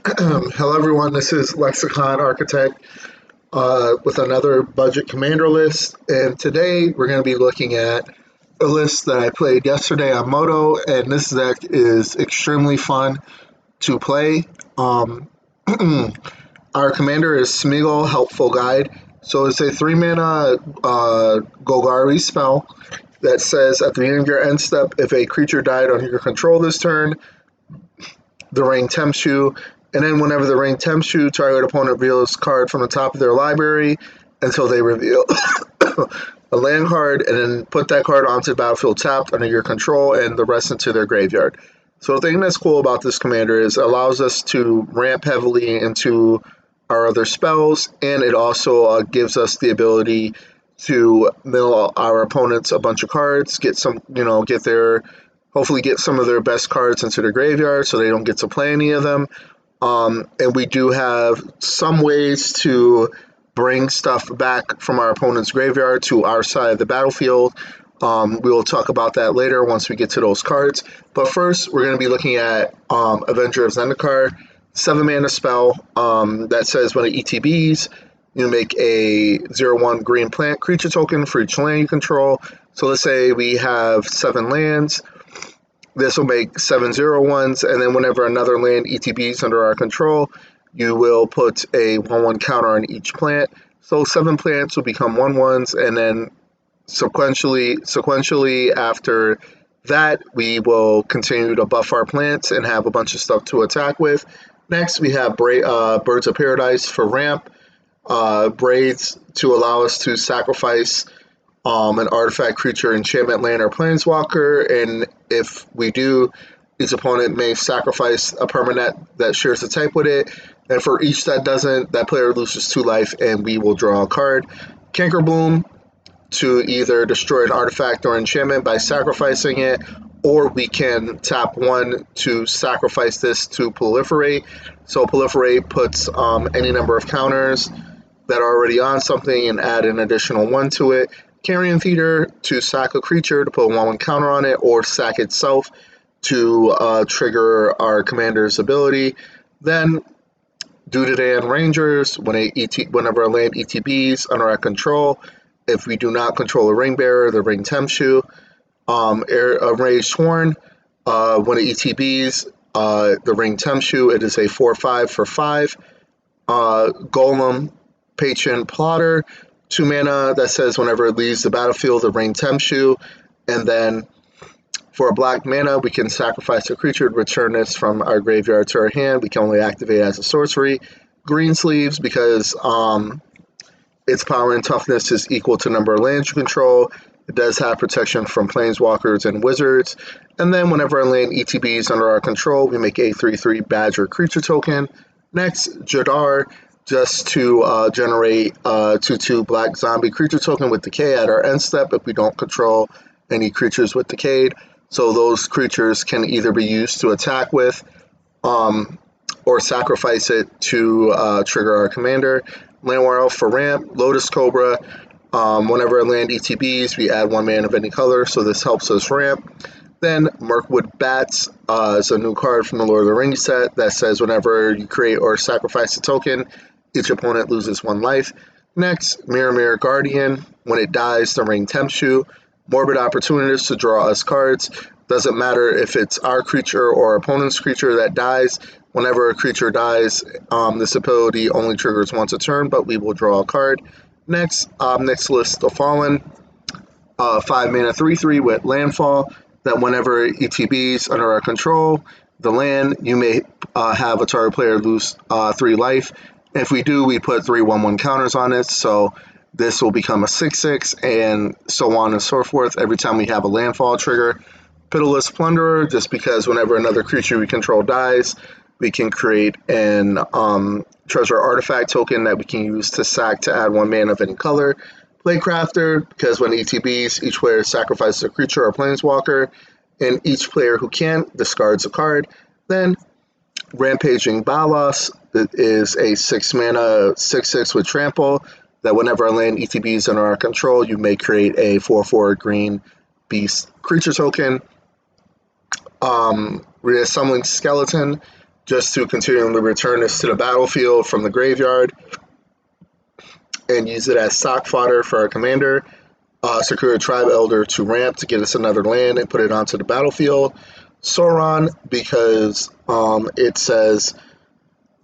Hello, everyone. This is Lexicon Architect with another budget commander list. And today we're going to be looking at a list that I played yesterday on Moto. And this deck is extremely fun to play. Our commander is Sméagol, Helpful Guide. So it's a 3 mana Golgari spell that says at the beginning of your end step, if a creature died under your control this turn, the ring tempts you. And then whenever the ring tempts you, target opponent reveals card from the top of their library until they reveal a land card, and then put that card onto the battlefield tapped under your control and the rest into their graveyard. So the thing that's cool about this commander is it allows us to ramp heavily into our other spells, and it also gives us the ability to mill our opponents a bunch of cards, get some, hopefully get some of their best cards into their graveyard so they don't get to play any of them. And we do have some ways to bring stuff back from our opponent's graveyard to our side of the battlefield. We will talk about that later once we get to those cards. But first, we're going to be looking at Avenger of Zendikar, 7 mana spell that says when it ETBs, you make a 0/1 green plant creature token for each land you control. So let's say we have 7 lands. This will make 7 0/1s, and then whenever another land ETBs under our control, you will put a 1/1 counter on each plant. So 7 plants will become 1/1s, and then sequentially after that, we will continue to buff our plants and have a bunch of stuff to attack with. Next, we have Birds of Paradise for ramp, Braids to allow us to sacrifice an artifact, creature, enchantment, land, or planeswalker, and if we do, each opponent may sacrifice a permanent that shares a type with it, and for each that doesn't, that player loses 2 life, and we will draw a card. Cankerbloom to either destroy an artifact or enchantment by sacrificing it, or we can tap 1 to sacrifice this to proliferate. So proliferate puts any number of counters that are already on something and add an additional 1 to it. Carrion Feeder to sack a creature to put a 1/1 counter on it, or sack itself to trigger our commander's ability. Then Dudadan Rangers, whenever a land ETBs under our control, if we do not control a ring bearer, the ring tempts you. Rage Sworn, when it ETBs, the ring tempts you. It is a 4/5 for 5. Golem Patron Plotter, 2 mana that says whenever it leaves the battlefield, the ring tempts you. And then for a black mana, we can sacrifice a creature to return this from our graveyard to our hand. We can only activate it as a sorcery. Greensleeves, because its power and toughness is equal to number of lands you control. It does have protection from planeswalkers and wizards. And then whenever a land ETBs under our control, we make a 3/3 Badger creature token. Next, Jadar, just to generate a 2/2 black zombie creature token with decay at our end step if we don't control any creatures with decayed. So those creatures can either be used to attack with or sacrifice it to trigger our commander. Landwar Elf for ramp, Lotus Cobra. Whenever a land ETBs, we add 1 mana of any color, so this helps us ramp. Then Mirkwood Bats is a new card from the Lord of the Rings set that says whenever you create or sacrifice a token, each opponent loses 1 life. Next, Mirror Guardian. When it dies, the ring tempts you. Morbid Opportunist to draw us cards. Doesn't matter if it's our creature or opponent's creature that dies. Whenever a creature dies, this ability only triggers once a turn, but we will draw a card. Next, List of Fallen. 5 mana 3/3 with landfall. That whenever ETBs under our control, the land, you may have a target player lose 3 life. If we do, we put 3 1/1 counters on it, so this will become a 6/6, and so on and so forth every time we have a landfall trigger. Pitiless Plunderer, just because whenever another creature we control dies, we can create an treasure artifact token that we can use to sack to add 1 mana of any color. Playcrafter, because when ETBs, each player sacrifices a creature or planeswalker, and each player who can discards a card. Then Rampaging Balos is a 6 mana 6/6 with trample that whenever a land ETBs under our control, you may create a 4/4 green beast creature token. Reassembling Skeleton just to continually return this to the battlefield from the graveyard and use it as stock fodder for our commander. Secure a Tribe Elder to ramp to get us another land and put it onto the battlefield. Sauron, because it says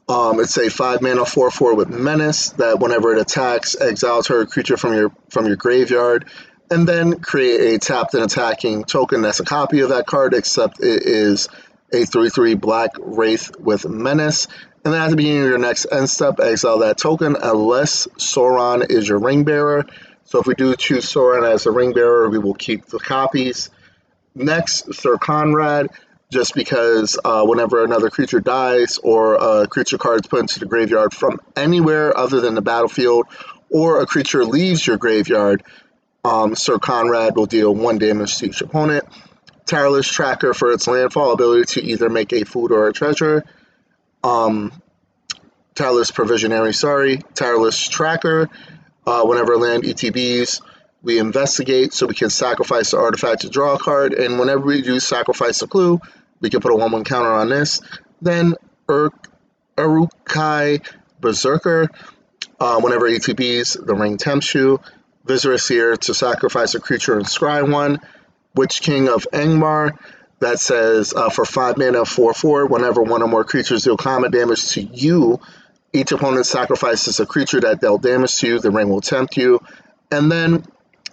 it's a 5-mana 4/4 with Menace that whenever it attacks, exile target creature from your graveyard, and then create a tapped and attacking token that's a copy of that card, except it is a 3/3 black Wraith with Menace. And then at the beginning of your next end step, exile that token unless Sauron is your ring bearer. So if we do choose Sauron as a ring bearer, we will keep the copies. Next, Sir Conrad, just because whenever another creature dies or a creature card is put into the graveyard from anywhere other than the battlefield, or a creature leaves your graveyard, Sir Conrad will deal 1 damage to each opponent. Tireless Tracker for its landfall ability to either make a food or a treasure. Tireless Tracker. Whenever land ETBs, we investigate, so we can sacrifice the artifact to draw a card, and whenever we do sacrifice a clue, we can put a 1/1 counter on this. Then Uruk-hai Berserker, whenever ETBs, the ring tempts you. Viscerous here to sacrifice a creature and scry 1. Witch King of Angmar, that says for 5 mana 4/4, whenever one or more creatures deal combat damage to you, each opponent sacrifices a creature that dealt damage to you, the ring will tempt you. And then,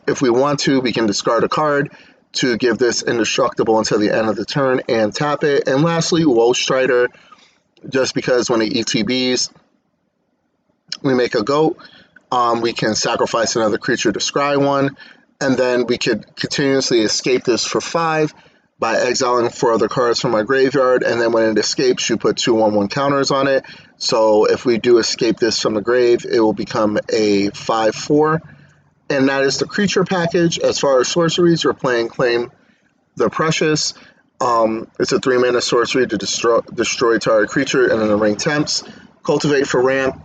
if we want to, we can discard a card to give this indestructible until the end of the turn and tap it. And lastly, Woe Strider, just because when it ETBs, we make a goat, we can sacrifice another creature to scry 1, and then we could continuously escape this for 5 by exiling 4 other cards from our graveyard, and then when it escapes, you put 2 1/1 counters on it. So if we do escape this from the grave, it will become a 5/4. And that is the creature package. As far as sorceries, we're playing Claim the Precious. It's a 3-mana sorcery to destroy target creature, and then the ring tempts. Cultivate for ramp.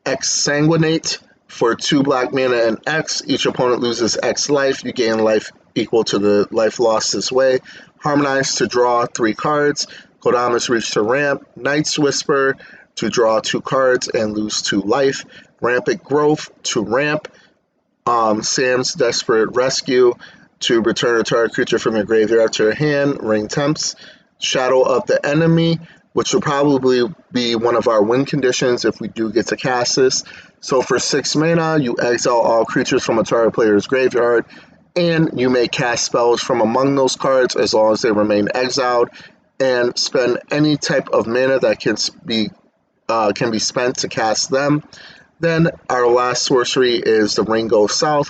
Exsanguinate for 2 black mana and X. Each opponent loses X life. You gain life equal to the life lost this way. Harmonize to draw 3 cards. Kodama's Reach to ramp. Night's Whisper to draw 2 cards and lose 2 life. Rampant Growth to ramp. Sam's Desperate Rescue to return a target creature from your graveyard to your hand. Ring Temps. Shadow of the Enemy, which will probably be one of our win conditions if we do get to cast this. So for 6 mana, you exile all creatures from a target player's graveyard, and you may cast spells from among those cards as long as they remain exiled, and spend any type of mana that can be spent to cast them. Then our last sorcery is the Ring Goes South.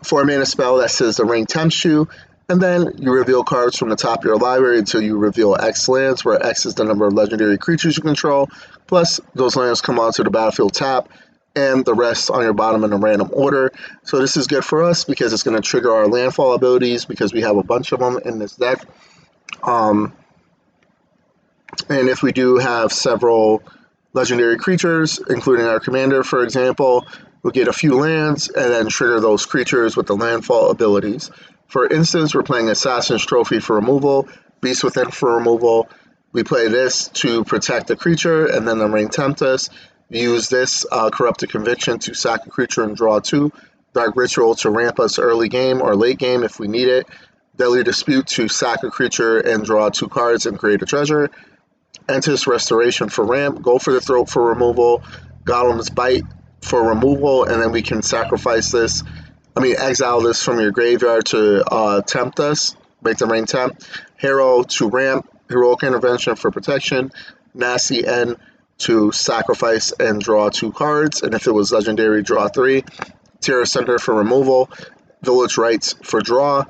4-mana spell that says the ring tempts you, and then you reveal cards from the top of your library until you reveal X lands, where X is the number of legendary creatures you control, plus those lands come onto the battlefield tap, and the rest on your bottom in a random order. So this is good for us because it's going to trigger our landfall abilities, because we have a bunch of them in this deck. And if we do have several legendary creatures, including our commander, for example, we'll get a few lands and then trigger those creatures with the landfall abilities. For instance, we're playing Assassin's Trophy for removal, Beast Within for removal. We play this to protect the creature, and then the ring tempt us. Use this Corrupted Conviction to sack a creature and draw 2. Dark Ritual to ramp us early game or late game if we need it. Deadly Dispute to sack a creature and draw 2 cards and create a treasure. Entis Restoration for ramp. Go for the Throat for removal. Golem's Bite for removal, and then we can sacrifice this. Exile this from your graveyard to tempt us, make the ring tempt. Hero to ramp. Heroic Intervention for protection. Nasty End to sacrifice and draw 2 cards, and if it was legendary, draw 3. Terra Center for removal. Village Rites for draw.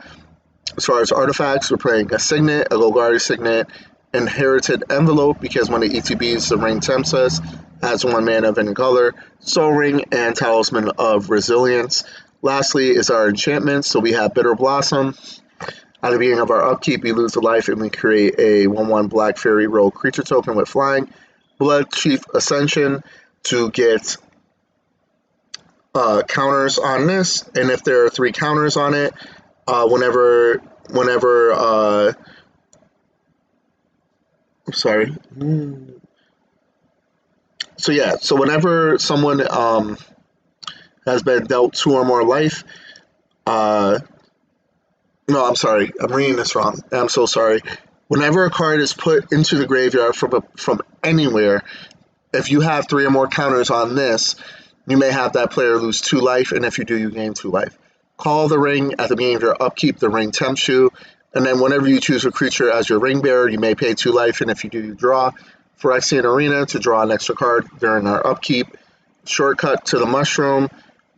As far as artifacts, we're playing a Signet, a Golgari Signet, Inherited Envelope, because when it ETBs, the ring tempts us, adds 1 mana of any color. Soul Ring and Talisman of Resilience. Lastly is our enchantments. So we have Bitter Blossom. At the beginning of our upkeep, we lose a life and we create a 1/1 Black Fairy Rogue creature token with flying. Blood Chief Ascension to get counters on this, and if there are 3 counters on it, whenever I'm sorry. So yeah, so whenever someone has been dealt 2 or more life, uh, no, I'm sorry, I'm reading this wrong. I'm so sorry. Whenever a card is put into the graveyard from anywhere, if you have 3 or more counters on this, you may have that player lose 2 life, and if you do, you gain 2 life. Call the ring at the beginning of your upkeep. The ring tempts you, and then whenever you choose a creature as your ring bearer, you may pay 2 life, and if you do, you draw. Phyrexian Arena to draw an extra card during our upkeep. Shortcut to the mushroom.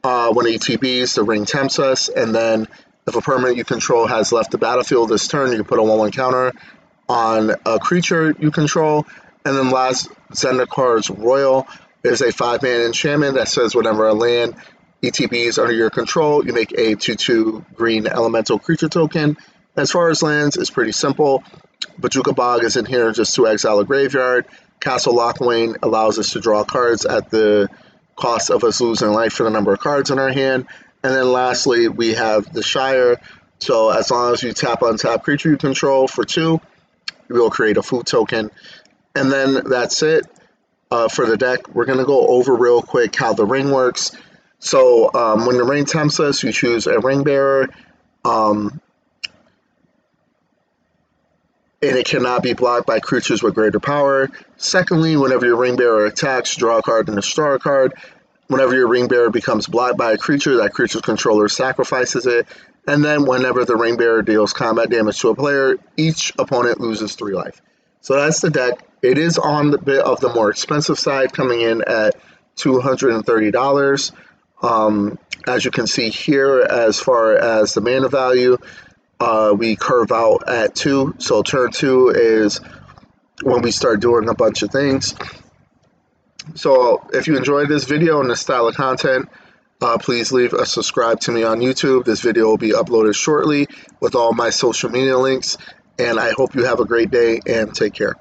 When ETBs, the ring tempts us, and then if a permanent you control has left the battlefield this turn, you can put a 1/1 counter on a creature you control. And then last, Zendikar's Royal is a 5-mana enchantment that says whenever a land ETBs under your control, you make a 2/2 green elemental creature token. As far as lands, it's pretty simple. Bojuka Bog is in here just to exile a graveyard. Castle Lochwain allows us to draw cards at the cost of us losing life for the number of cards in our hand. And then lastly, we have the Shire. So as long as you tap untap creature you control for 2, you will create a food token. And then that's it for the deck. We're going to go over real quick how the ring works. So when the ring tempts us, you choose a ring bearer. And it cannot be blocked by creatures with greater power. Secondly, whenever your ring bearer attacks, draw a card and destroy a card. Whenever your ring bearer becomes blocked by a creature, that creature's controller sacrifices it. And then whenever the ring bearer deals combat damage to a player, each opponent loses 3 life. So that's the deck. It is on the bit of the more expensive side, coming in at $230. As you can see here, as far as the mana value, we curve out at 2. So turn 2 is when we start doing a bunch of things. So if you enjoyed this video and this style of content, please leave a subscribe to me on YouTube. This video will be uploaded shortly with all my social media links. And I hope you have a great day and take care.